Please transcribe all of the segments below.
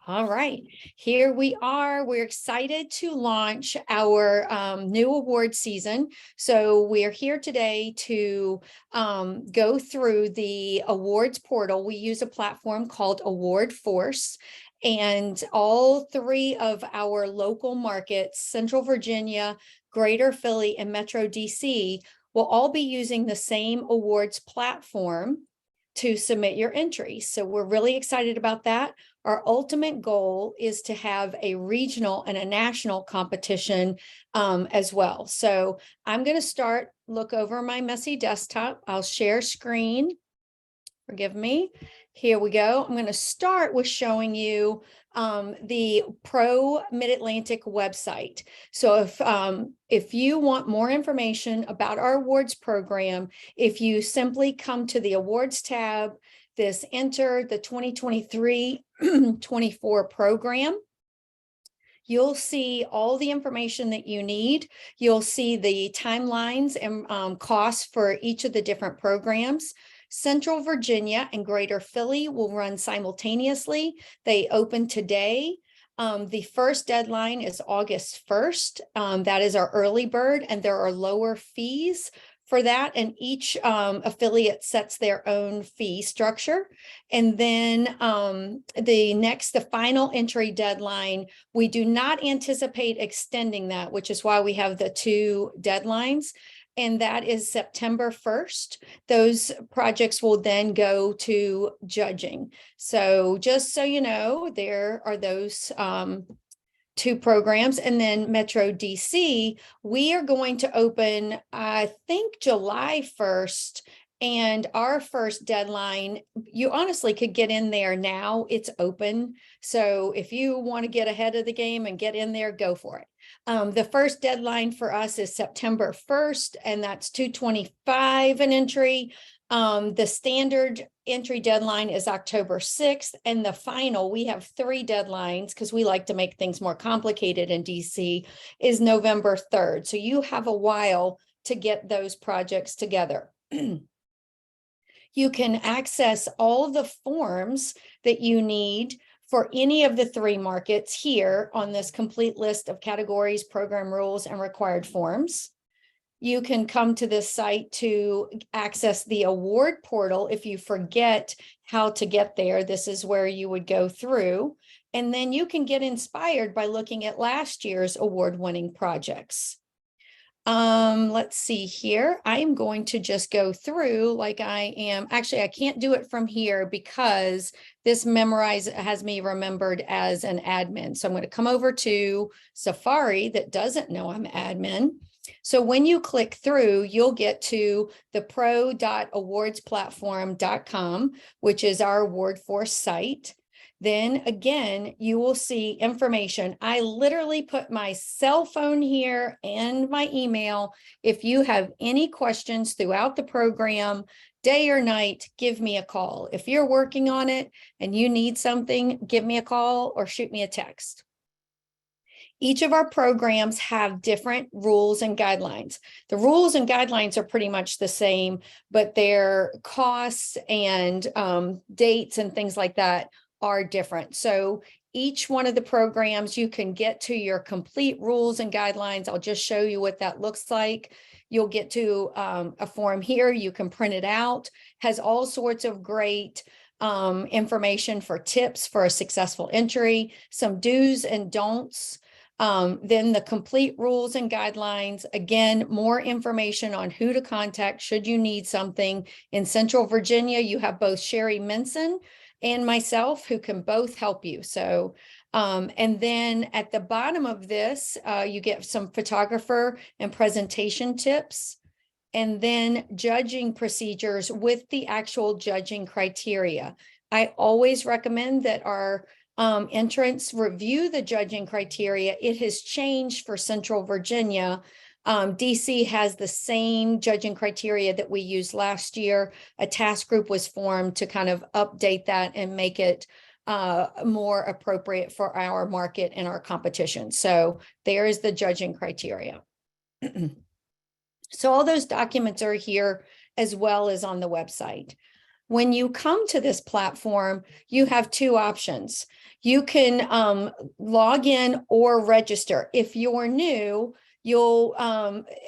All right, here we are. We're excited to launch our new award season. So we're here today to go through the awards portal. We use a platform called Award Force, and all three of our local markets, Central Virginia, Greater Philly, and Metro DC, will all be using the same awards platform to submit your entries. So we're really excited about that. Our ultimate goal is to have a regional and a national competition as well. So I'm going to look over my messy desktop. I'll share screen. Forgive me. Here we go. I'm going to start with showing you the PRO Mid-Atlantic website. So if you want more information about our awards program, if you simply come to the awards tab, enter the 2023-24 program, you'll see all the information that you need. You'll see the timelines and costs for each of the different programs. Central Virginia and Greater Philly will run simultaneously. They open today. The first deadline is August 1st. That is our early bird, and there are lower fees for that, and each affiliate sets their own fee structure. And then the final entry deadline, we do not anticipate extending that, which is why we have the two deadlines, and that is September 1st. Those projects will then go to judging. So just so you know, there are those two programs. And then Metro DC, we are going to open, I think, July 1st. And our first deadline, you honestly could get in there now. It's open. So if you want to get ahead of the game and get in there, go for it. The first deadline for us is September 1st, and that's $225 an entry. The standard entry deadline is October 6th, and the final, we have three deadlines because we like to make things more complicated in DC, is November 3rd. So you have a while to get those projects together. You can access all the forms that you need for any of the three markets here on this complete list of categories, program rules, and required forms. You can come to this site to access the award portal. If you forget how to get there, this is where you would go through. And then you can get inspired by looking at last year's award-winning projects. Let's see here. I am going to just go through like I am. Actually, I can't do it from here because this has me remembered as an admin. So I'm going to come over to Safari that doesn't know I'm admin. So when you click through, you'll get to the pro.awardsplatform.com, which is our award force site. Then again, you will see information. I literally put my cell phone here and my email. If you have any questions throughout the program, day or night, give me a call. If you're working on it and you need something, give me a call or shoot me a text. Each of our programs have different rules and guidelines. The rules and guidelines are pretty much the same, but their costs and dates and things like that are different. So each one of the programs, you can get to your complete rules and guidelines. I'll just show you what that looks like. You'll get to a form here. You can print it out. Has all sorts of great information for tips for a successful entry, some do's and don'ts. Then the complete rules and guidelines, again, more information on who to contact should you need something. In Central Virginia, you have both Sherry Minson and myself who can both help you. So, and then at the bottom of this, you get some photographer and presentation tips, and then judging procedures with the actual judging criteria. I always recommend that our entrants review the judging criteria. It has changed for Central Virginia. DC has the same judging criteria that we used last year. A task group was formed to kind of update that and make it more appropriate for our market and our competition. So there is the judging criteria. So all those documents are here as well as on the website. When you come to this platform, you have two options. You can log in or register. If you're new, you'll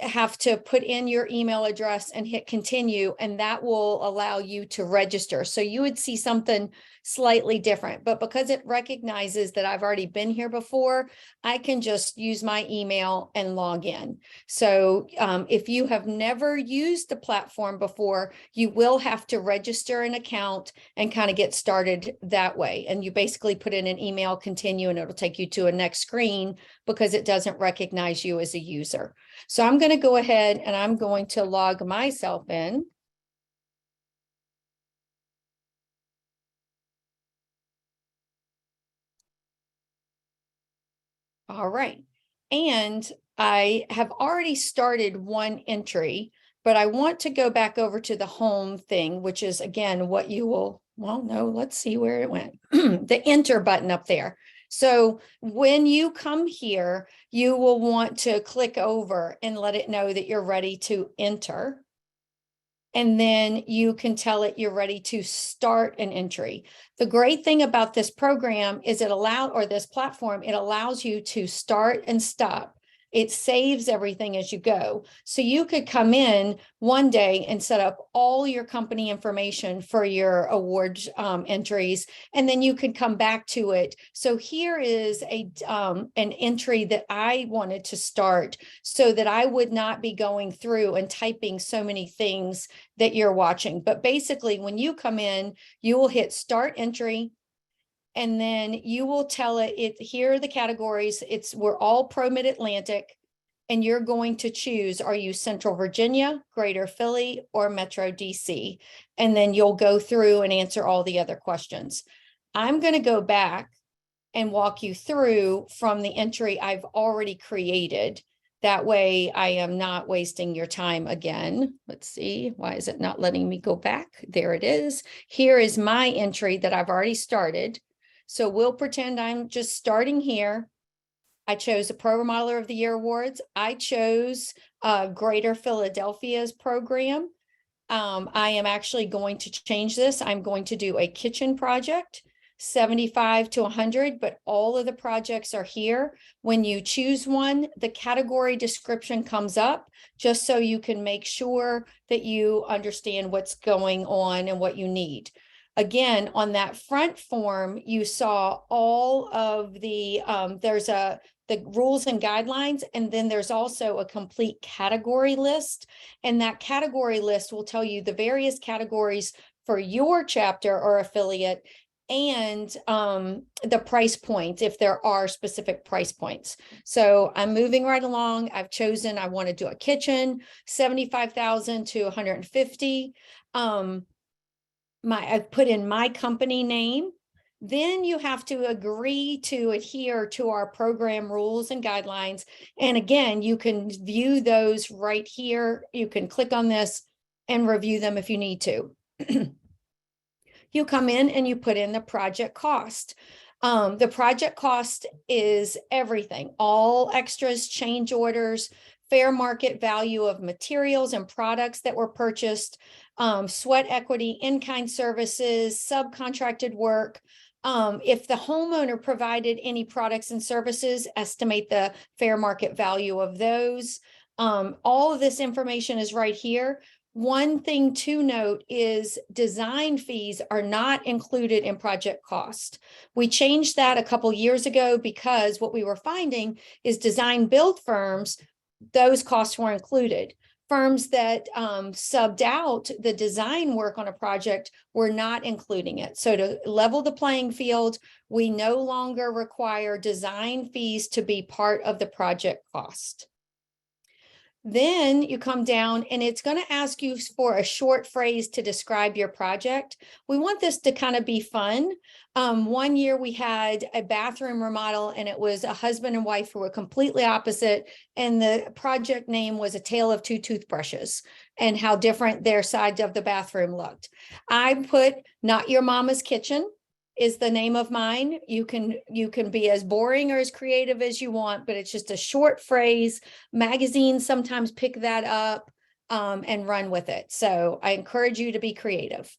have to put in your email address and hit continue, and that will allow you to register. So you would see something slightly different, but because it recognizes that I've already been here before, I can just use my email and log in. So if you have never used the platform before, you will have to register an account and kind of get started that way. And you basically put in an email, continue, and it'll take you to a next screen because it doesn't recognize you as a user. So I'm going to go ahead and I'm going to log myself in. All right. And I have already started one entry, but I want to go back over to the home thing, which is again, what you will, well, no, let's see where it went. The enter button up there. So when you come here, you will want to click over and let it know that you're ready to enter. And then you can tell it you're ready to start an entry. The great thing about this program is this platform, it allows you to start and stop. It saves everything as you go. So you could come in one day and set up all your company information for your award entries, and then you could come back to it. So here is an entry that I wanted to start so that I would not be going through and typing so many things that you're watching. But basically, when you come in, you will hit start entry, and then you will tell it, here are the categories. We're all Pro Mid-Atlantic, and you're going to choose, are you Central Virginia, Greater Philly, or Metro DC? And then you'll go through and answer all the other questions. I'm going to go back and walk you through from the entry I've already created. That way I am not wasting your time again. Let's see, why is it not letting me go back? There it is. Here is my entry that I've already started. So we'll pretend I'm just starting here. I chose the Pro Remodeler of the Year Awards. I chose Greater Philadelphia's program. I am actually going to change this. I'm going to do a kitchen project, 75 to 100, but all of the projects are here. When you choose one, the category description comes up just so you can make sure that you understand what's going on and what you need. Again, on that front form, you saw all of the, the rules and guidelines, and then there's also a complete category list. And that category list will tell you the various categories for your chapter or affiliate, and the price points, if there are specific price points. So I'm moving right along. I've chosen, I want to do a kitchen, 75,000 to 150. I've put in my company name. Then you have to agree to adhere to our program rules and guidelines. And again, you can view those right here. You can click on this and review them if you need to. You come in and you put in the project cost. The project cost is everything, all extras, change orders, fair market value of materials and products that were purchased, sweat equity, in-kind services, subcontracted work. If the homeowner provided any products and services, estimate the fair market value of those. All of this information is right here. One thing to note is design fees are not included in project cost. We changed that a couple years ago because what we were finding is design build firms, those costs were included. Firms that subbed out the design work on a project were not including it. So to level the playing field, we no longer require design fees to be part of the project cost. Then you come down and it's going to ask you for a short phrase to describe your project. We want this to kind of be fun. One year we had a bathroom remodel and it was a husband and wife who were completely opposite. And the project name was A Tale of Two Toothbrushes and how different their side of the bathroom looked. I put Not Your Mama's Kitchen is the name of mine. You can be as boring or as creative as you want, but it's just a short phrase. Magazines sometimes pick that up and run with it. So I encourage you to be creative.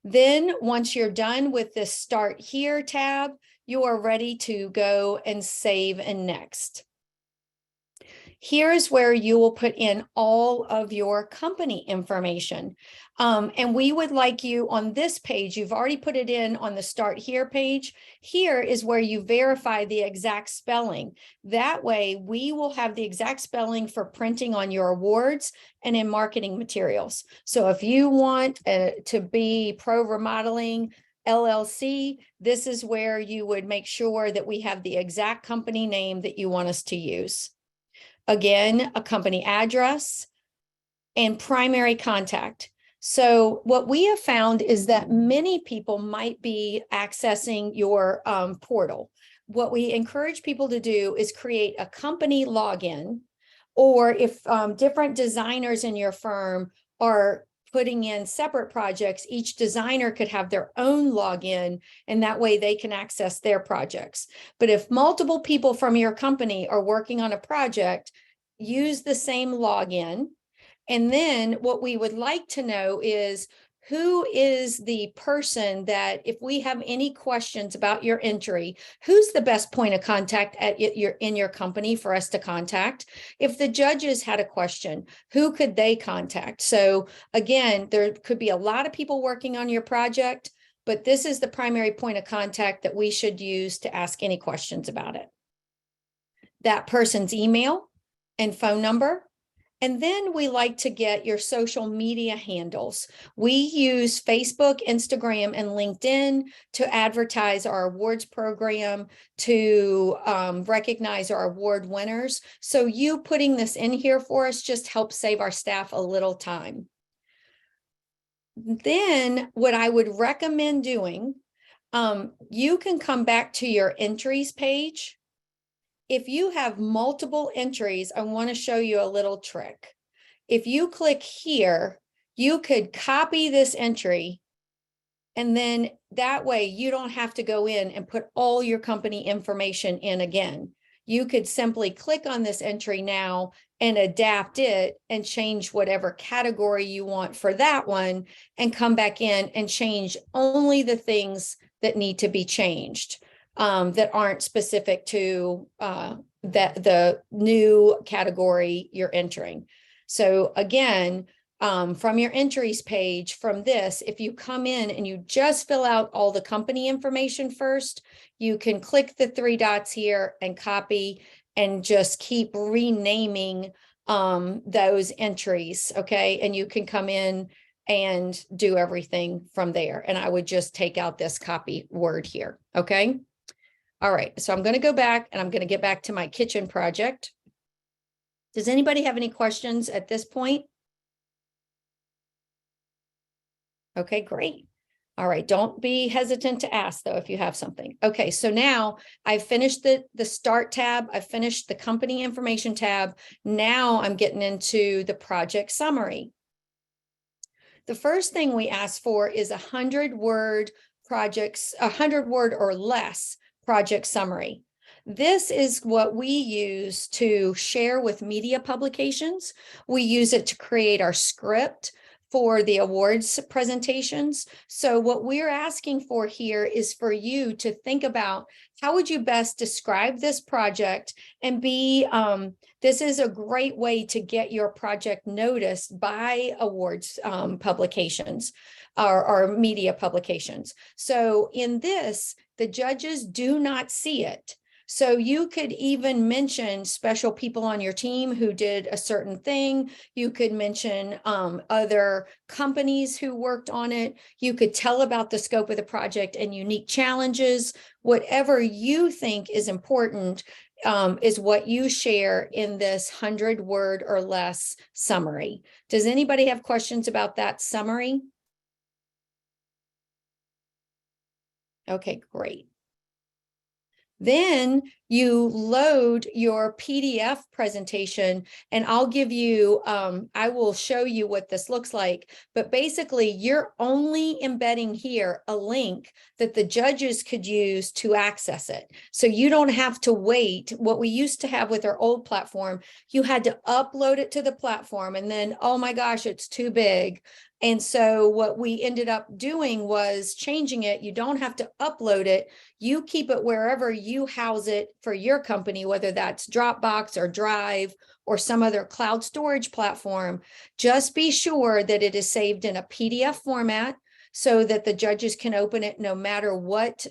Then once you're done with this Start Here tab, you are ready to go and save and next. Here's where you will put in all of your company information. And we would like you on this page, you've already put it in on the Start Here page. Here is where you verify the exact spelling. That way we will have the exact spelling for printing on your awards and in marketing materials. So if you want to be PRO Remodeling LLC, this is where you would make sure that we have the exact company name that you want us to use. Again, a company address and primary contact. So what we have found is that many people might be accessing your portal. What we encourage people to do is create a company login, or if different designers in your firm are putting in separate projects, each designer could have their own login, and that way they can access their projects. But if multiple people from your company are working on a project, use the same login. And then what we would like to know is who is the person that, if we have any questions about your entry, who's the best point of contact in your company for us to contact? If the judges had a question, who could they contact? So again, there could be a lot of people working on your project, but this is the primary point of contact that we should use to ask any questions about it. That person's email and phone number. And then we like to get your social media handles. We use Facebook, Instagram, and LinkedIn to advertise our awards program, to recognize our award winners. So you putting this in here for us just helps save our staff a little time. Then what I would recommend doing, you can come back to your entries page. If you have multiple entries, I want to show you a little trick. If you click here, you could copy this entry, and then that way you don't have to go in and put all your company information in again. You could simply click on this entry now and adapt it and change whatever category you want for that one, and come back in and change only the things that need to be changed. That aren't specific to the new category you're entering. So again, from your entries page, from this, if you come in and you just fill out all the company information first, you can click the three dots here and copy and just keep renaming those entries, okay? And you can come in and do everything from there. And I would just take out this copy word here, okay? All right, so I'm going to go back and I'm going to get back to my kitchen project. Does anybody have any questions at this point? Okay, great. All right, don't be hesitant to ask though if you have something. Okay, so now I've finished the Start tab. I've finished the company information tab. Now I'm getting into the project summary. The first thing we ask for is 100-word projects, 100-word or less project summary. This is what we use to share with media publications. We use it to create our script for the awards presentations. So what we're asking for here is for you to think about how would you best describe this project and be, this is a great way to get your project noticed by awards publications or media publications. So in this, the judges do not see it. So you could even mention special people on your team who did a certain thing. You could mention other companies who worked on it. You could tell about the scope of the project and unique challenges. Whatever you think is important is what you share in this 100-word or less summary. Does anybody have questions about that summary? Okay, great. Then you load your PDF presentation, and I'll give you, I will show you what this looks like, but basically you're only embedding here a link that the judges could use to access it. So you don't have to wait. What we used to have with our old platform, you had to upload it to the platform and then, oh my gosh, it's too big. And so what we ended up doing was changing it. You don't have to upload it. You keep it wherever you house it for your company, whether that's Dropbox or Drive or some other cloud storage platform. Just be sure that it is saved in a PDF format so that the judges can open it no matter what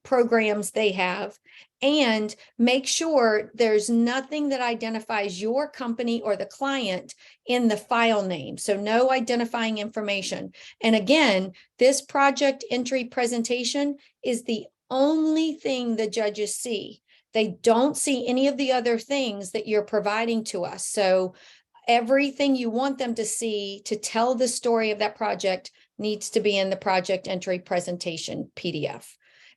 programs they have. And make sure there's nothing that identifies your company or the client in the file name. So no identifying information. And again, this project entry presentation is the only thing the judges see. They don't see any of the other things that you're providing to us. So everything you want them to see to tell the story of that project needs to be in the project entry presentation PDF.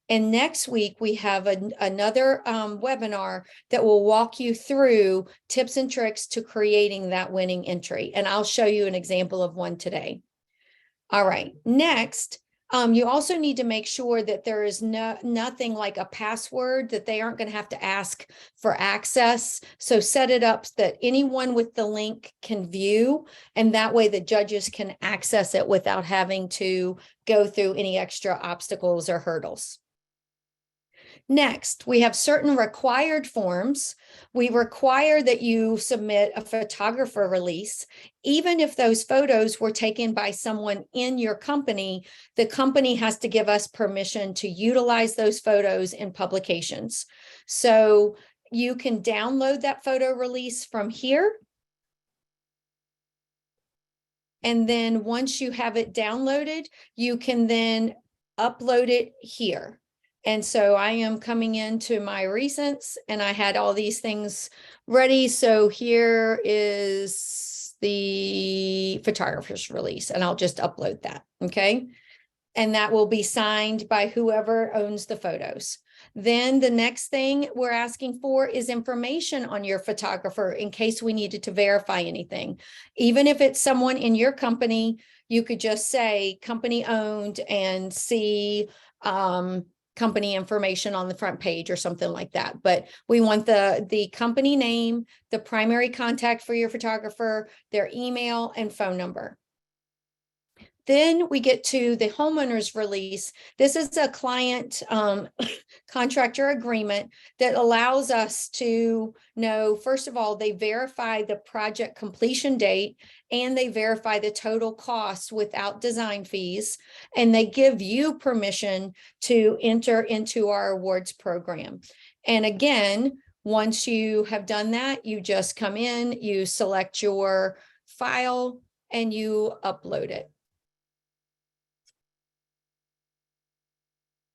And next week, we have another webinar that will walk you through tips and tricks to creating that winning entry. And I'll show you an example of one today. All right, next, you also need to make sure that there is nothing like a password that they aren't going to have to ask for access. So set it up so that anyone with the link can view, and that way the judges can access it without having to go through any extra obstacles or hurdles. Next, we have certain required forms. We require that you submit a photographer release. Even if those photos were taken by someone in your company, the company has to give us permission to utilize those photos in publications. So you can download that photo release from here. And then once you have it downloaded, you can then upload it here. And so I am coming into my recents and I had all these things ready. So here is the photographer's release and I'll just upload that. Okay. And that will be signed by whoever owns the photos. Then the next thing we're asking for is information on your photographer in case we needed to verify anything. Even if it's someone in your company, you could just say company owned and see company information on the front page or something like that. But we want the company name, the primary contact for your photographer, their email and phone number. Then we get to the homeowner's release. This is a client contractor agreement that allows us to know, first of all, they verify the project completion date and they verify the total cost without design fees. And they give you permission to enter into our awards program. And again, once you have done that, you just come in, you select your file and you upload it.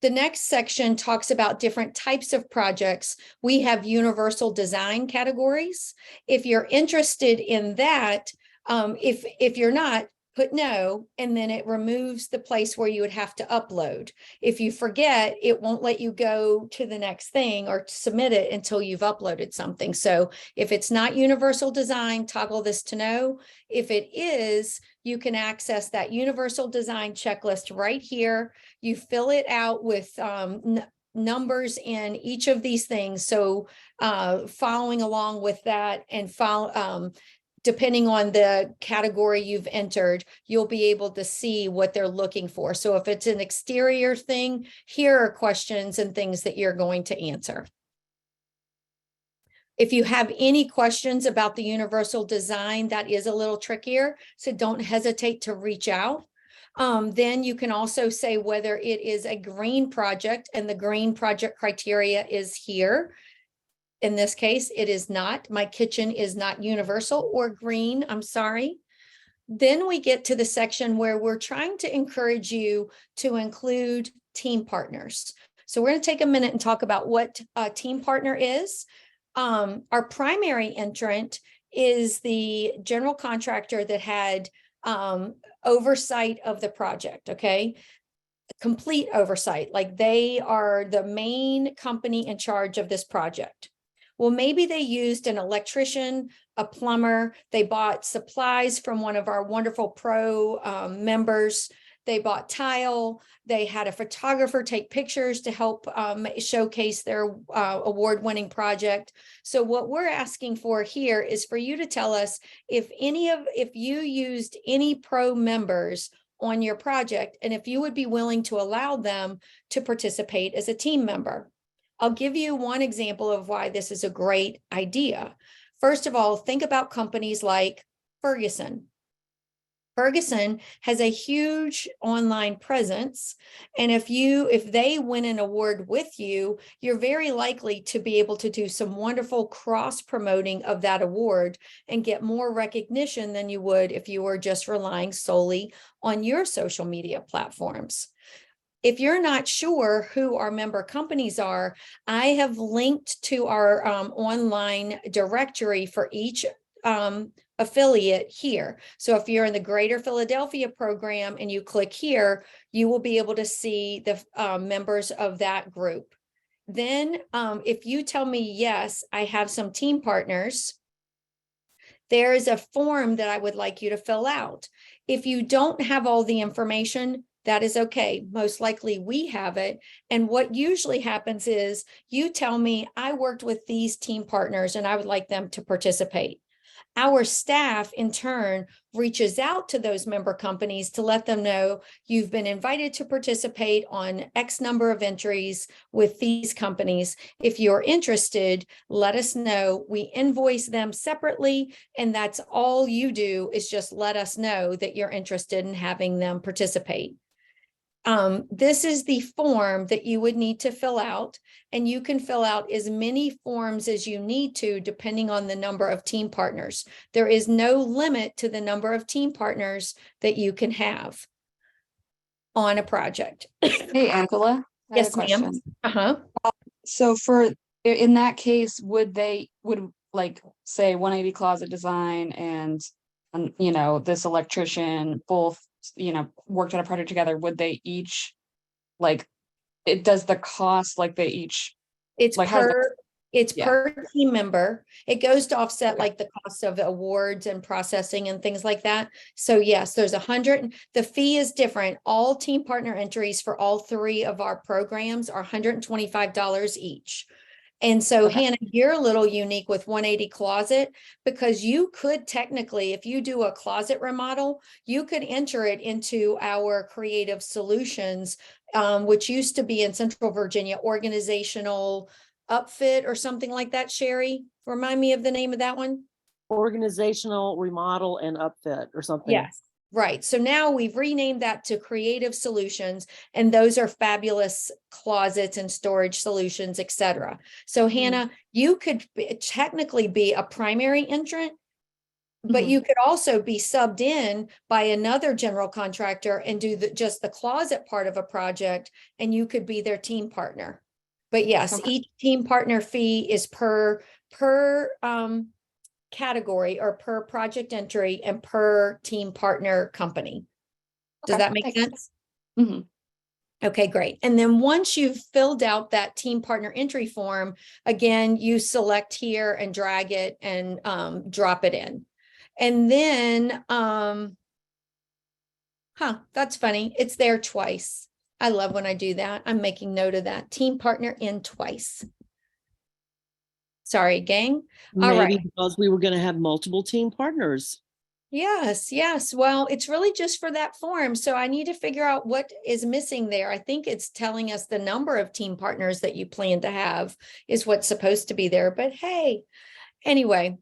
The next section talks about different types of projects. We have universal design categories. If you're interested in that, if you're not, put no, and then it removes the place where you would have to upload. If you forget, it won't let you go to the next thing or submit it until you've uploaded something. So if it's not universal design, toggle this to no. If it is, you can access that universal design checklist right here. You fill it out with numbers in each of these things. So following along with that and depending on the category you've entered, you'll be able to see what they're looking for. So if it's an exterior thing, here are questions and things that you're going to answer. If you have any questions about the universal design, that is a little trickier, so don't hesitate to reach out. Then you can also say whether it is a green project, and the green project criteria is here. In this case, it is not. My kitchen is not universal or green. I'm sorry. Then we get to the section where we're trying to encourage you to include team partners. So we're going to take a minute and talk about what a team partner is. Our primary entrant is the general contractor that had oversight of the project. Okay. Complete oversight, like they are the main company in charge of this project. Well, maybe they used an electrician, a plumber, they bought supplies from one of our wonderful PRO members. they bought tile, they had a photographer take pictures to help showcase their award-winning project. So what we're asking for here is for you to tell us if you used any pro members on your project, and if you would be willing to allow them to participate as a team member. I'll give you one example of why this is a great idea. First of all, think about companies like Ferguson. Ferguson has a huge online presence. And if they win an award with you, you're very likely to be able to do some wonderful cross promoting of that award and get more recognition than you would if you were just relying solely on your social media platforms. If you're not sure who our member companies are, I have linked to our online directory for each affiliate here. So if you're in the Greater Philadelphia program and you click here, you will be able to see the members of that group. Then if you tell me, yes, I have some team partners, there is a form that I would like you to fill out. If you don't have all the information, that is okay. Most likely we have it. And what usually happens is you tell me, I worked with these team partners and I would like them to participate. Our staff in turn reaches out to those member companies to let them know you've been invited to participate on X number of entries with these companies. If you're interested, let us know. We invoice them separately, and that's all you do is just let us know that you're interested in having them participate. This is the form that you would need to fill out, and you can fill out as many forms as you need to, depending on the number of team partners. There is no limit to the number of team partners that you can have on a project. Hey, Angela. I have a Yes, ma'am. question. So in that case, would like say 180 closet design and this electrician both worked on a project together, would they each does the cost they each It's Yeah. per team member. It goes to offset Okay. like the cost of awards and processing and things like that. So yes, there's 100. The fee is different. All team partner entries for all three of our programs are $125 each. And so Okay. Hannah, you're a little unique with 180 Closet because you could technically, if you do a closet remodel, you could enter it into our creative solutions, which used to be in Central Virginia, organizational upfit or something like that. Sherry, remind me of the name of that one. Organizational remodel and upfit or something. Yes. Right. So now we've renamed that to Creative Solutions, and those are fabulous closets and storage solutions, etc. So Hannah, you could technically be a primary entrant, but you could also be subbed in by another general contractor and do just the closet part of a project, and you could be their team partner. But yes, each team partner fee is per category or per project entry and per team partner company. Does that make sense? Okay, great. And then once you've filled out that team partner entry form, again, you select here and drag it and drop it in. And then, that's funny. It's there twice. I love when I do that. I'm making note of that. Team partner in twice. Sorry, gang. All Maybe right. because we were going to have multiple team partners. Yes, yes. Well, it's really just for that form. So I need to figure out what is missing there. I think it's telling us the number of team partners that you plan to have is what's supposed to be there. But hey, anyway.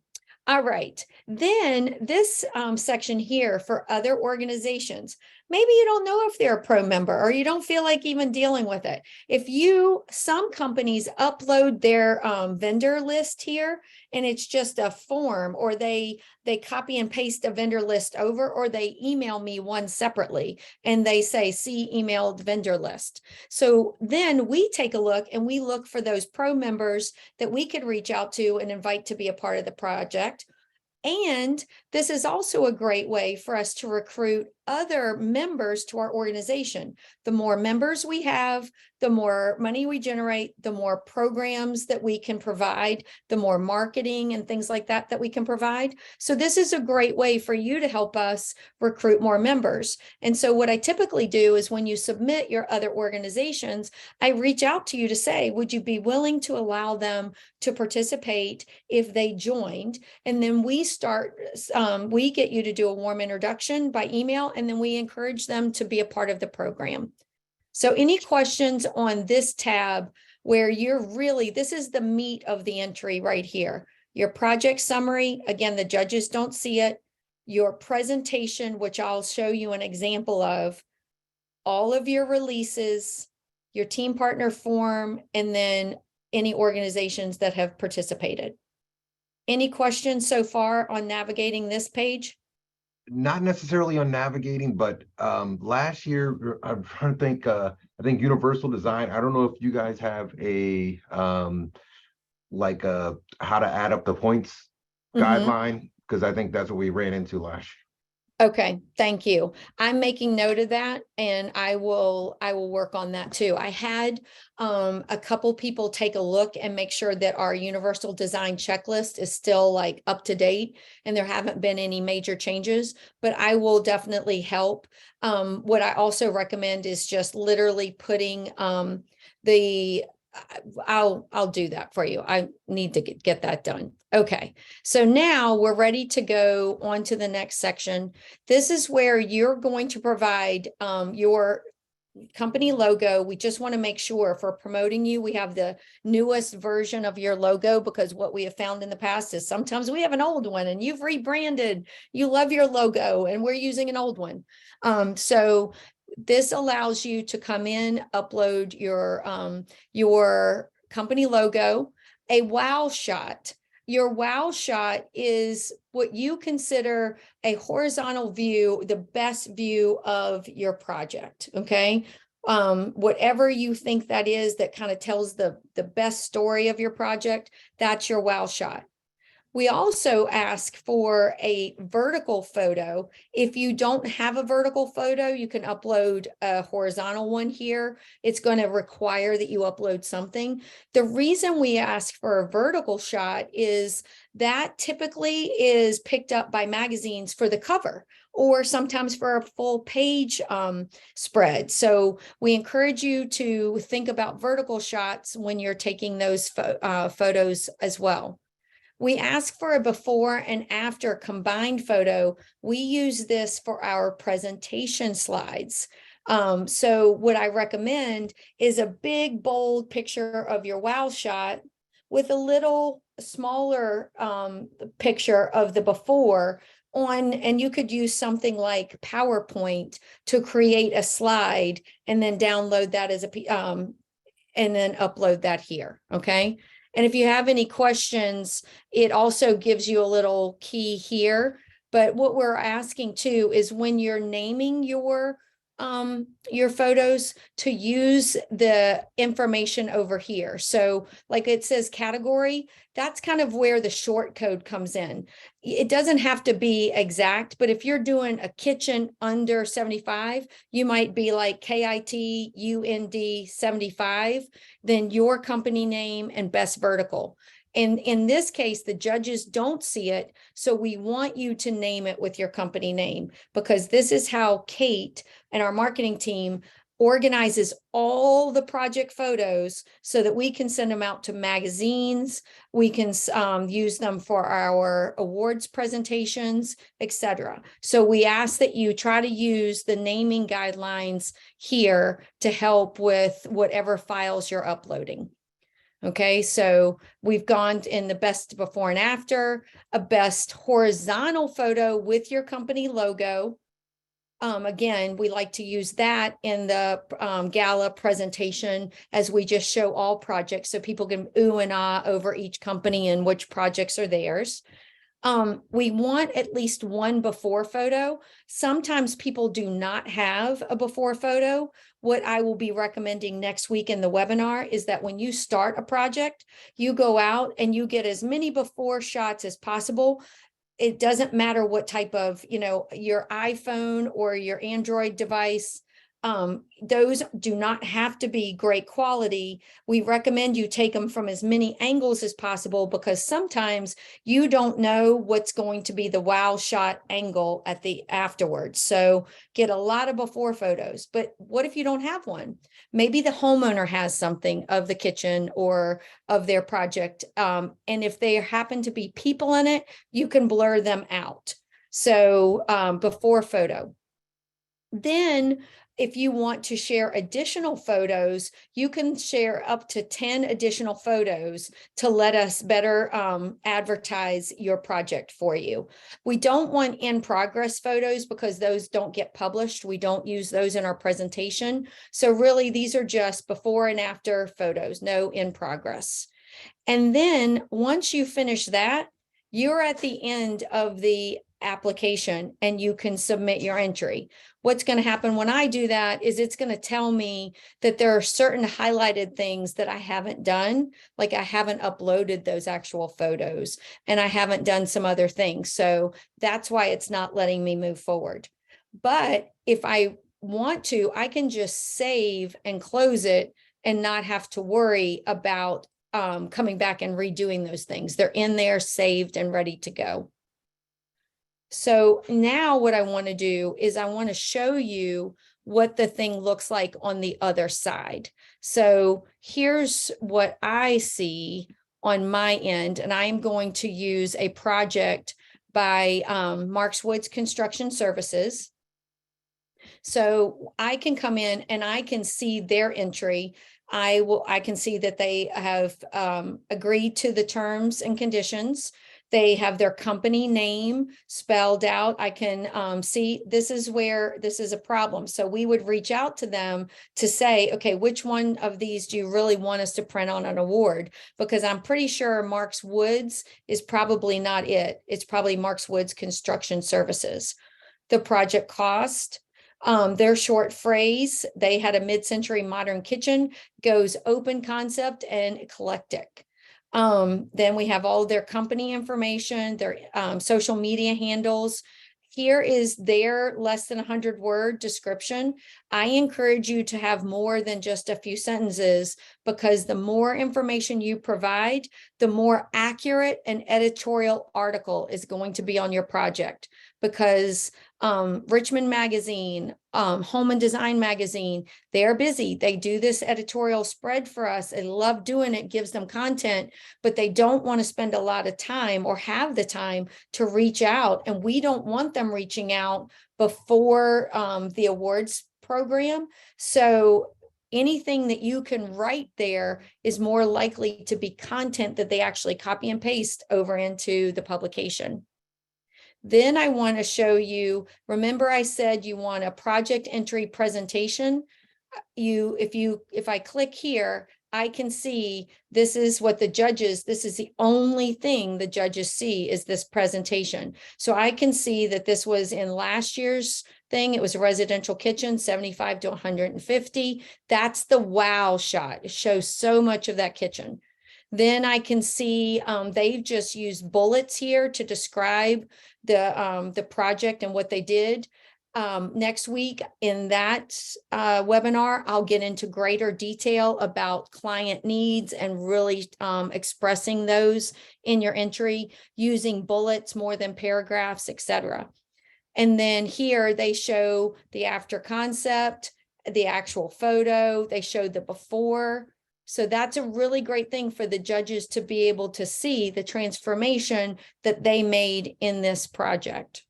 All right. Then this section here for other organizations, maybe you don't know if they're a pro member or you don't feel like even dealing with it. Some companies upload their vendor list here and it's just a form, or they copy and paste a vendor list over, or they email me one separately and they say, see emailed vendor list. So then we take a look and we look for those pro members that we could reach out to and invite to be a part of the project. And this is also a great way for us to recruit other members to our organization. The more members we have, the more money we generate, the more programs that we can provide, the more marketing and things like that that we can provide. So this is a great way for you to help us recruit more members. And so what I typically do is when you submit your other organizations, I reach out to you to say, would you be willing to allow them to participate if they joined? And then we we get you to do a warm introduction by email, and then we encourage them to be a part of the program. So any questions on this tab where this is the meat of the entry right here. Your project summary, again, the judges don't see it. Your presentation, which I'll show you an example of, all of your releases, your team partner form, and then any organizations that have participated. Any questions so far on navigating this page? Not necessarily on navigating, but last year, I'm trying to think, I think Universal Design, I don't know if you guys have a like how to add up the points guideline, because I think that's what we ran into last year. Okay, thank you. I'm making note of that, and I will work on that too. I had a couple people take a look and make sure that our universal design checklist is still like up to date and there haven't been any major changes, but I will definitely help. What I also recommend is just literally putting I'll do that for you. I need to get that done. Okay, so now we're ready to go on to the next section. This is where you're going to provide your company logo. We just want to make sure for promoting you, we have the newest version of your logo, because what we have found in the past is sometimes we have an old one and you've rebranded, you love your logo, and we're using an old one. So this allows you to come in, upload your company logo, a wow shot. Your wow shot is what you consider a horizontal view, the best view of your project, okay? Whatever you think that is, that kind of tells the best story of your project, that's your wow shot. We also ask for a vertical photo. If you don't have a vertical photo, you can upload a horizontal one here. It's going to require that you upload something. The reason we ask for a vertical shot is that typically is picked up by magazines for the cover, or sometimes for a full page spread. So we encourage you to think about vertical shots when you're taking those photos as well. We ask for a before and after combined photo. We use this for our presentation slides. So what I recommend is a big, bold picture of your wow shot with a little smaller picture of the before and you could use something like PowerPoint to create a slide and then download that as and then upload that here, okay? And if you have any questions, it also gives you a little key here. But what we're asking too is when you're naming your photos, to use the information over here. So like it says category, that's kind of where the short code comes in. It doesn't have to be exact, but if you're doing a kitchen under 75, you might be like KIT UND 75, then your company name and best vertical. And in this case, the judges don't see it. So we want you to name it with your company name, because this is how Kate and our marketing team organizes all the project photos so that we can send them out to magazines. We can use them for our awards presentations, etc. So we ask that you try to use the naming guidelines here to help with whatever files you're uploading. Okay, so we've gone in the best before and after, a best horizontal photo with your company logo. Again, we like to use that in the gala presentation as we just show all projects so people can ooh and ah over each company and which projects are theirs. We want at least one before photo. Sometimes people do not have a before photo. What I will be recommending next week in the webinar is that when you start a project, you go out and you get as many before shots as possible. It doesn't matter what type of, your iPhone or your Android device. those do not have to be great quality. We recommend you take them from as many angles as possible, because sometimes you don't know what's going to be the wow shot angle at the afterwards. So get a lot of before photos. But what if you don't have one? Maybe the homeowner has something of the kitchen or of their project. And if there happen to be people in it, you can blur them out. So before photo. Then if you want to share additional photos, you can share up to 10 additional photos to let us better advertise your project for you. We don't want in progress photos because those don't get published. We don't use those in our presentation. So really, these are just before and after photos, no in progress. And then once you finish that, you're at the end of the application and you can submit your entry. What's going to happen when I do that is it's going to tell me that there are certain highlighted things that I haven't done, like I haven't uploaded those actual photos and I haven't done some other things. So that's why it's not letting me move forward. But if I want to, I can just save and close it and not have to worry about coming back and redoing those things. They're in there, saved and ready to go. So now what I want to do is I want to show you what the thing looks like on the other side. So here's what I see on my end, and I am going to use a project by Marks Woods Construction Services. So I can come in and I can see their entry. I can see that they have agreed to the terms and conditions. They have their company name spelled out. I can see this is where this is a problem. So we would reach out to them to say, okay, which one of these do you really want us to print on an award? Because I'm pretty sure Marks Woods is probably not it. It's probably Marks Woods Construction Services. The project cost, their short phrase, they had a mid-century modern kitchen, goes open concept and eclectic. Then we have all their company information, their social media handles. Here is their less than 100-word description. I encourage you to have more than just a few sentences, because the more information you provide, the more accurate an editorial article is going to be on your project. Because Richmond Magazine, Home and Design Magazine, they're busy. They do this editorial spread for us. They love doing it, gives them content, but they don't want to spend a lot of time or have the time to reach out. And we don't want them reaching out before the awards program. So anything that you can write there is more likely to be content that they actually copy and paste over into the publication. Then I want to show you, remember I said you want a project entry presentation. If I click here, I can see this is what the judges, this is the only thing the judges see is this presentation. So I can see that this was in last year's thing. It was a residential kitchen, 75 to 150. That's the wow shot. It shows so much of that kitchen. Then I can see they've just used bullets here to describe the project and what they did. Next week in that webinar, I'll get into greater detail about client needs and really expressing those in your entry using bullets more than paragraphs, etc. And then here they show the after concept, the actual photo, they showed the before. So that's a really great thing for the judges to be able to see the transformation that they made in this project.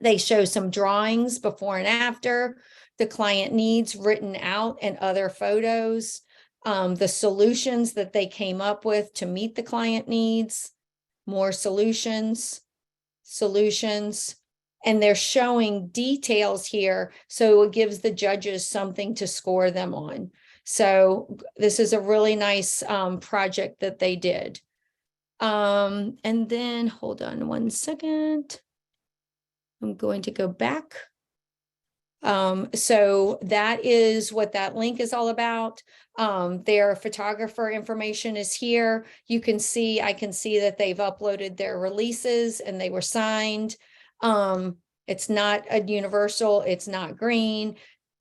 They show some drawings before and after, the client needs written out and other photos, the solutions that they came up with to meet the client needs, more solutions, and they're showing details here. So it gives the judges something to score them on. So this is a really nice project that they did. And then hold on one second. I'm going to go back. So that is what that link is all about. Their photographer information is here. You can see, I can see that they've uploaded their releases and they were signed. It's not a universal, it's not green.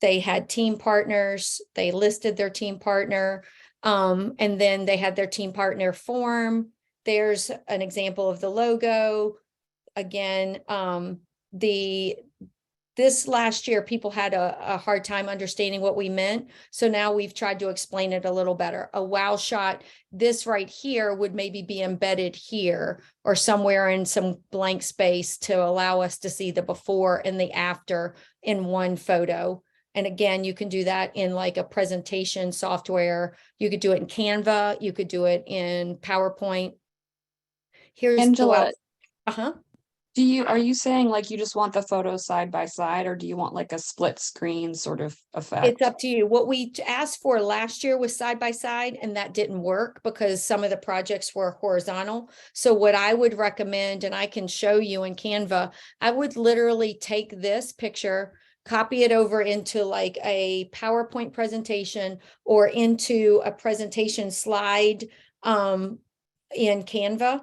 They had team partners, they listed their team partner, and then they had their team partner form. There's an example of the logo. Again, this last year, people had a hard time understanding what we meant. So now we've tried to explain it a little better. A wow shot, this right here would maybe be embedded here or somewhere in some blank space to allow us to see the before and the after in one photo. And again, you can do that in like a presentation software. You could do it in Canva. You could do it in PowerPoint. Here's Angela, uh-huh. are you saying like you just want the photos side by side, or do you want like a split screen sort of effect? It's up to you. What we asked for last year was side by side, and that didn't work because some of the projects were horizontal. So what I would recommend, and I can show you in Canva, I would literally take this picture, copy it over into like a PowerPoint presentation or into a presentation slide in Canva.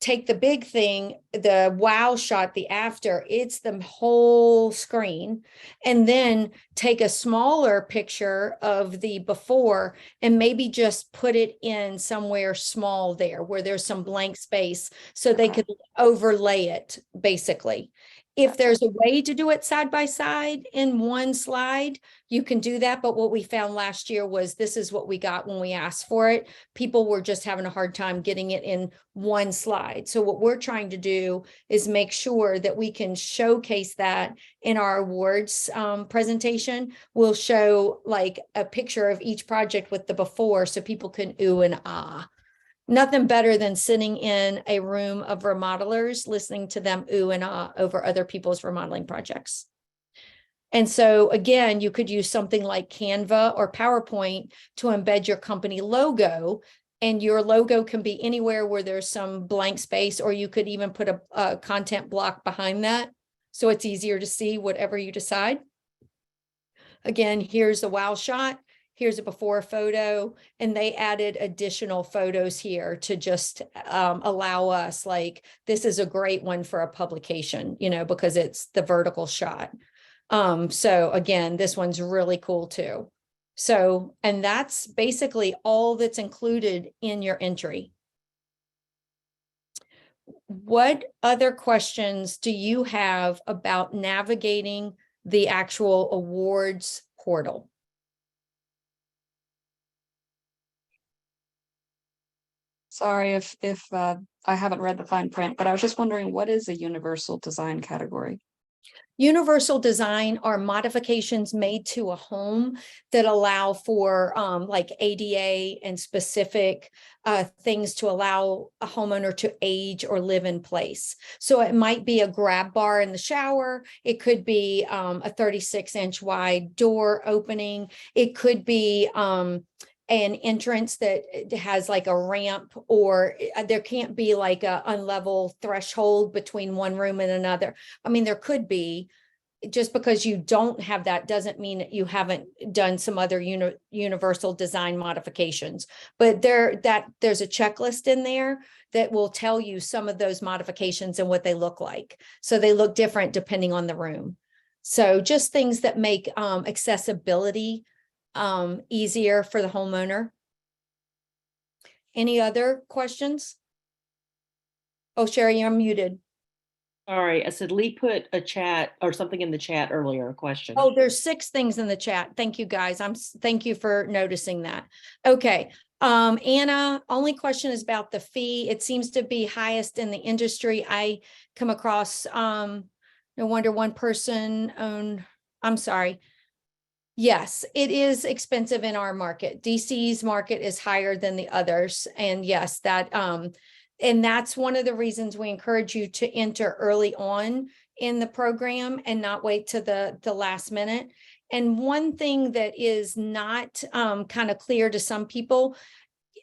Take the big thing, the wow shot, the after, it's the whole screen, and then take a smaller picture of the before and maybe just put it in somewhere small there where there's some blank space so they could overlay it basically. If there's a way to do it side by side in one slide, you can do that. But what we found last year was this is what we got when we asked for it. People were just having a hard time getting it in one slide. So what we're trying to do is make sure that we can showcase that in our awards presentation. We'll show like a picture of each project with the before so people can ooh and ah. Nothing better than sitting in a room of remodelers, listening to them ooh and ah over other people's remodeling projects. And so again, you could use something like Canva or PowerPoint to embed your company logo, and your logo can be anywhere where there's some blank space, or you could even put a content block behind that. So it's easier to see whatever you decide. Again, here's a wow shot. Here's a before photo, and they added additional photos here to just allow us, like, this is a great one for a publication, you know, because it's the vertical shot. So again, this one's really cool too. So, and that's basically all that's included in your entry. What other questions do you have about navigating the actual awards portal? Sorry if I haven't read the fine print, but I was just wondering, what is a universal design category? Universal design are modifications made to a home that allow for like ADA and specific things to allow a homeowner to age or live in place. So it might be a grab bar in the shower. It could be a 36-inch wide door opening. It could be an entrance that has like a ramp, or there can't be like a unlevel threshold between one room and another. I mean, there could be. Just because you don't have that doesn't mean that you haven't done some other universal design modifications. But there's a checklist in there that will tell you some of those modifications and what they look like. So they look different depending on the room. So just things that make accessibility easier for the homeowner. Any other questions? Oh, Sherry, you're muted. Sorry, I said Lee put a chat or something in the chat earlier, a question. Oh, there's 6 things in the chat. Thank you, guys. Thank you for noticing that. Okay. Anna, only question is about the fee. It seems to be highest in the industry. I come across, no wonder one person owned, I'm sorry. Yes, it is expensive in our market. DC's market is higher than the others. And yes, and that's one of the reasons we encourage you to enter early on in the program and not wait to the last minute. And one thing that is not kind of clear to some people,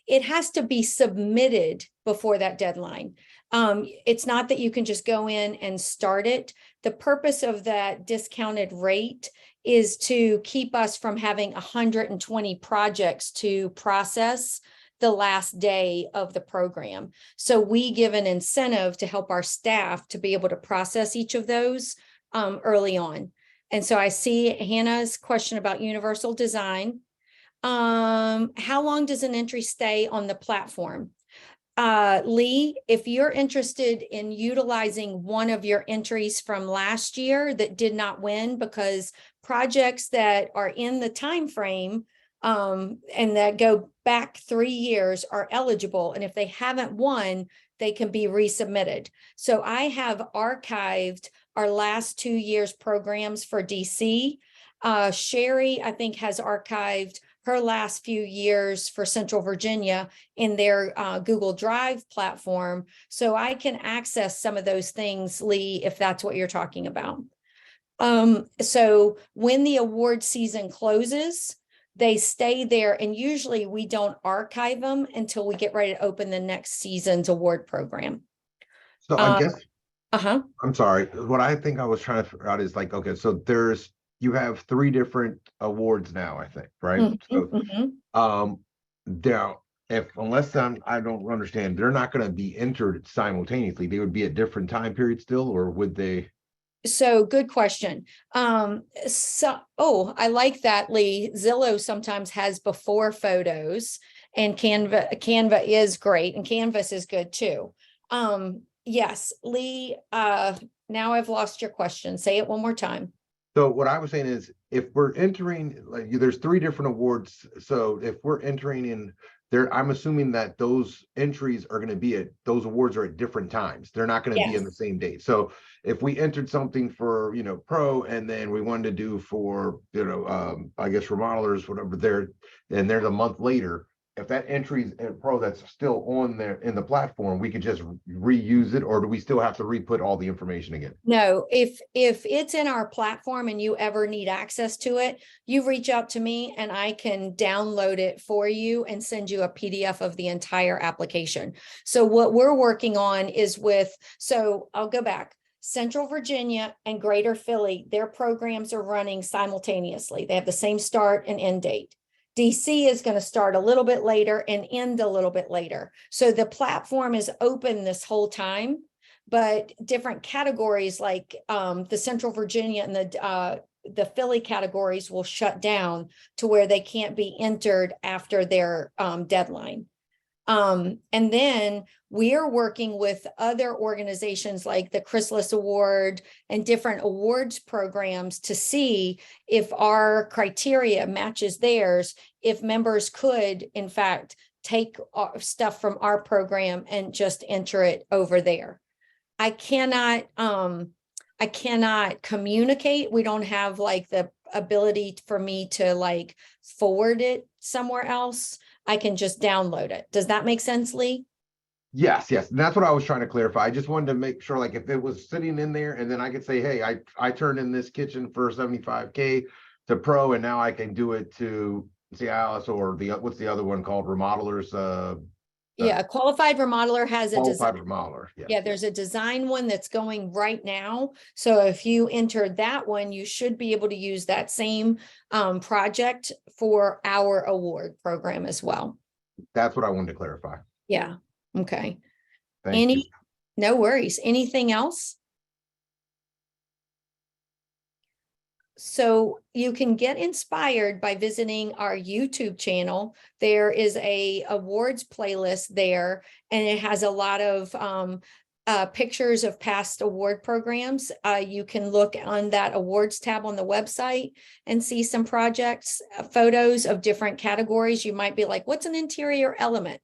it has to be submitted before that deadline. It's not that you can just go in and start it. The purpose of that discounted rate is to keep us from having 120 projects to process the last day of the program. So we give an incentive to help our staff to be able to process each of those early on. And so I see Hannah's question about universal design. How long does an entry stay on the platform? Lee, if you're interested in utilizing one of your entries from last year that did not win, because projects that are in the time frame and that go back 3 years are eligible, and if they haven't won, they can be resubmitted. So I have archived our last 2 years programs for DC. Sherry, I think, has archived her last few years for Central Virginia in their Google Drive platform. So I can access some of those things, Lee, if that's what you're talking about. So when the award season closes, they stay there, and usually we don't archive them until we get ready to open the next season's award program. So I guess, Uh-huh. I'm sorry, what I think I was trying to figure out is like, okay, so you have 3 different awards now, I think, right? So, now, unless I don't understand, they're not gonna be entered simultaneously. They would be at different time periods still, or would they? So good question. I like that, Lee. Zillow sometimes has before photos, and Canva is great, and Canvas is good too. Yes, Lee, now I've lost your question. Say it one more time. So what I was saying is, if we're entering, like, there's 3 different awards. So if we're entering in there, I'm assuming that those entries are gonna be those awards are at different times. They're not gonna be in the Yes. same date. So if we entered something for, pro, and then we wanted to do for, I guess remodelers, whatever, they're a month later. If that entry's in pro that's still on there in the platform, we could just reuse it, or do we still have to re-put all the information again? No, if it's in our platform and you ever need access to it, you reach out to me and I can download it for you and send you a PDF of the entire application. So what we're working on is so I'll go back. Central Virginia and Greater Philly, their programs are running simultaneously. They have the same start and end date. DC is going to start a little bit later and end a little bit later. So the platform is open this whole time, but different categories like the Central Virginia and the Philly categories will shut down to where they can't be entered after their deadline. And then we're working with other organizations like the Chrysalis Award and different awards programs to see if our criteria matches theirs, if members could, in fact, take stuff from our program and just enter it over there. I cannot communicate. We don't have like the ability for me to like forward it somewhere else. I can just download it. Does that make sense, Lee? Yes, and that's what I was trying to clarify. I just wanted to make sure, like, if it was sitting in there, and then I could say, hey, I turned in this kitchen for 75K to pro, and now I can do it to Cialis, or what's the other one called, remodelers? Yeah, a qualified remodeler has a Qualified design. remodeler. Yeah, there's a design one that's going right now. So if you entered that one, you should be able to use that same project for our award program as well. That's what I wanted to clarify. Yeah. Okay. Thank you. No worries. Anything else? So you can get inspired by visiting our YouTube channel. There is a awards playlist there, and it has a lot of pictures of past award programs. You can look on that awards tab on the website and see some projects, photos of different categories. You might be like, what's an interior element?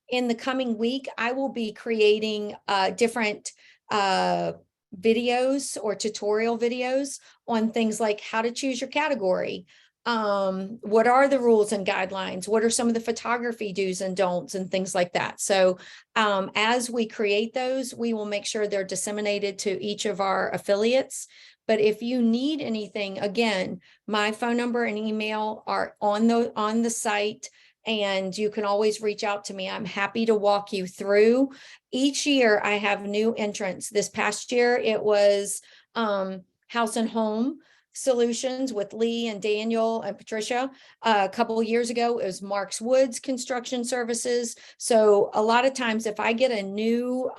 In the coming week, I will be creating different videos or tutorial videos on things like how to choose your category. What are the rules and guidelines? What are some of the photography do's and don'ts and things like that? So as we create those, we will make sure they're disseminated to each of our affiliates. But if you need anything, again, my phone number and email are on the site, and you can always reach out to me. I'm happy to walk you through. Each year I have new entrants. This past year it was House and Home. solutions with Lee and Daniel and Patricia. A couple of years ago, it was Marks Woods Construction Services. So a lot of times if I get a new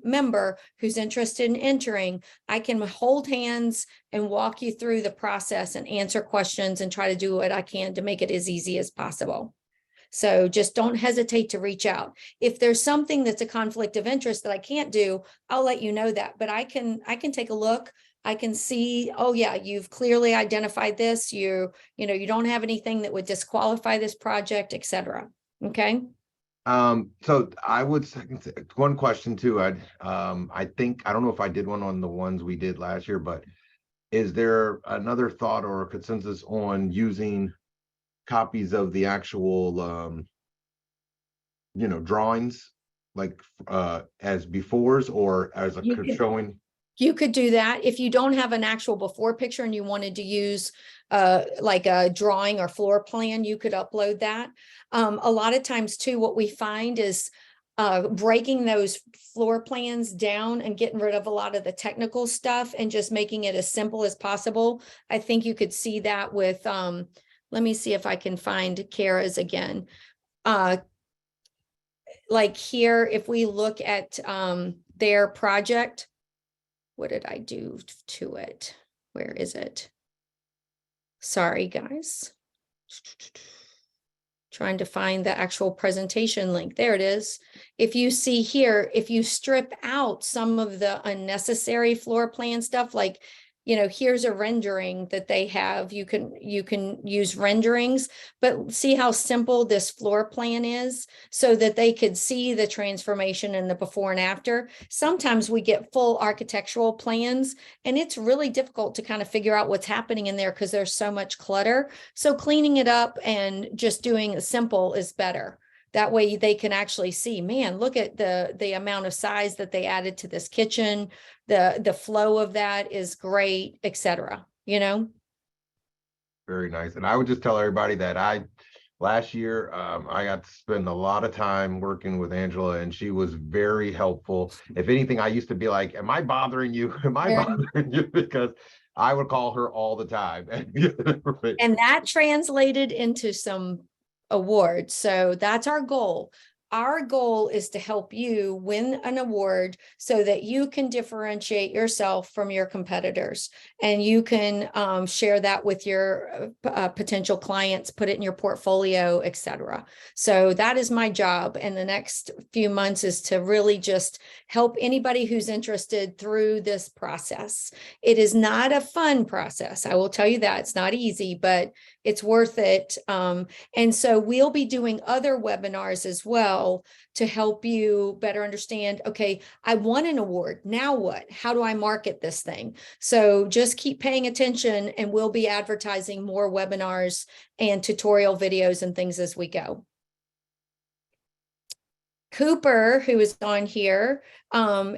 member who's interested in entering, I can hold hands and walk you through the process and answer questions and try to do what I can to make it as easy as possible. So just don't hesitate to reach out. If there's something that's a conflict of interest that I can't do, I'll let you know that, but I can take a look. I can see, oh yeah, you've clearly identified this. You don't have anything that would disqualify this project, etc. Okay. So I would one question too. I think I don't know if I did one on the ones we did last year, but is there another thought or a consensus on using copies of the actual drawings like as befores or as a showing? You could do that if you don't have an actual before picture and you wanted to use like a drawing or floor plan, you could upload that. A lot of times too, what we find is breaking those floor plans down and getting rid of a lot of the technical stuff and just making it as simple as possible. I think you could see that with, let me see if I can find Kara's again. Like here, if we look at their project, what did I do to it? Where is it? Sorry, guys. Trying to find the actual presentation link. There it is. If you see here, if you strip out some of the unnecessary floor plan stuff, like, here's a rendering that they have. You can use renderings, but see how simple this floor plan is so that they could see the transformation in the before and after. Sometimes we get full architectural plans and it's really difficult to kind of figure out what's happening in there because there's so much clutter. So cleaning it up and just doing simple is better. That way they can actually see, man, look at the amount of size that they added to this kitchen. The flow of that is great, etc. Very nice. And I would just tell everybody that last year, I got to spend a lot of time working with Angela and she was very helpful. If anything, I used to be like, am I bothering you? Am I bothering you? Because I would call her all the time. And that translated into some awards. So that's our goal. Our goal is to help you win an award so that you can differentiate yourself from your competitors and you can share that with your potential clients, put it in your portfolio, etc. So that is my job in the next few months, is to really just help anybody who's interested through this process. It is not a fun process. I will tell you that. It's not easy, but it's worth it. And so we'll be doing other webinars as well to help you better understand, okay, I won an award. Now what? How do I market this thing? So just keep paying attention and we'll be advertising more webinars and tutorial videos and things as we go. Cooper, who is on here,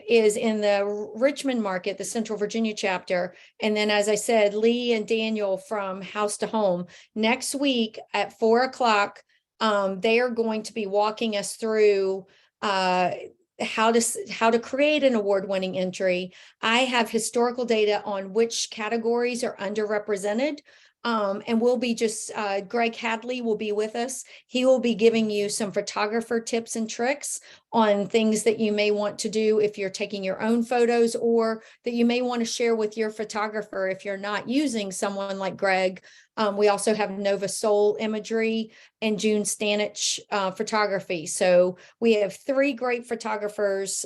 is in the Richmond market, the Central Virginia chapter. And then, as I said, Lee and Daniel from House to Home. Next week at 4 o'clock, they are going to be walking us through how to create an award-winning entry. I have historical data on which categories are underrepresented. And we'll be Greg Hadley will be with us. He will be giving you some photographer tips and tricks on things that you may want to do if you're taking your own photos, or that you may want to share with your photographer if you're not using someone like Greg. We also have Nova Soul Imagery and June Stanich photography. So we have 3 great photographers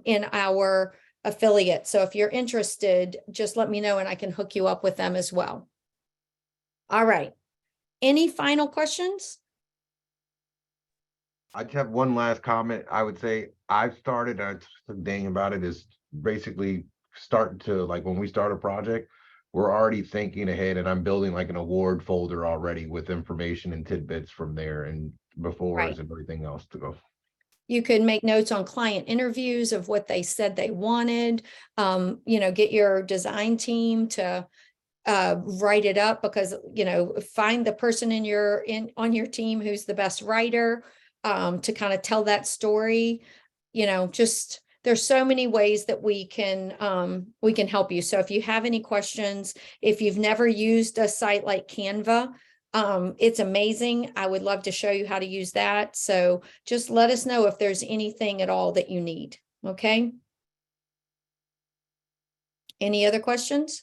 in our affiliate. So if you're interested, just let me know and I can hook you up with them as well. All right. Any final questions? I just have one last comment. I would say I've started, dang about it, is basically starting to, like, when we start a project, we're already thinking ahead and I'm building like an award folder already with information and tidbits from there and befores and everything else to go. You could make notes on client interviews of what they said they wanted. Get your design team to write it up, because find the person on your team who's the best writer to kind of tell that story. there's so many ways that we can help you. So if you have any questions, if you've never used a site like Canva, it's amazing. I would love to show you how to use that. So just let us know if there's anything at all that you need. Okay. Any other questions?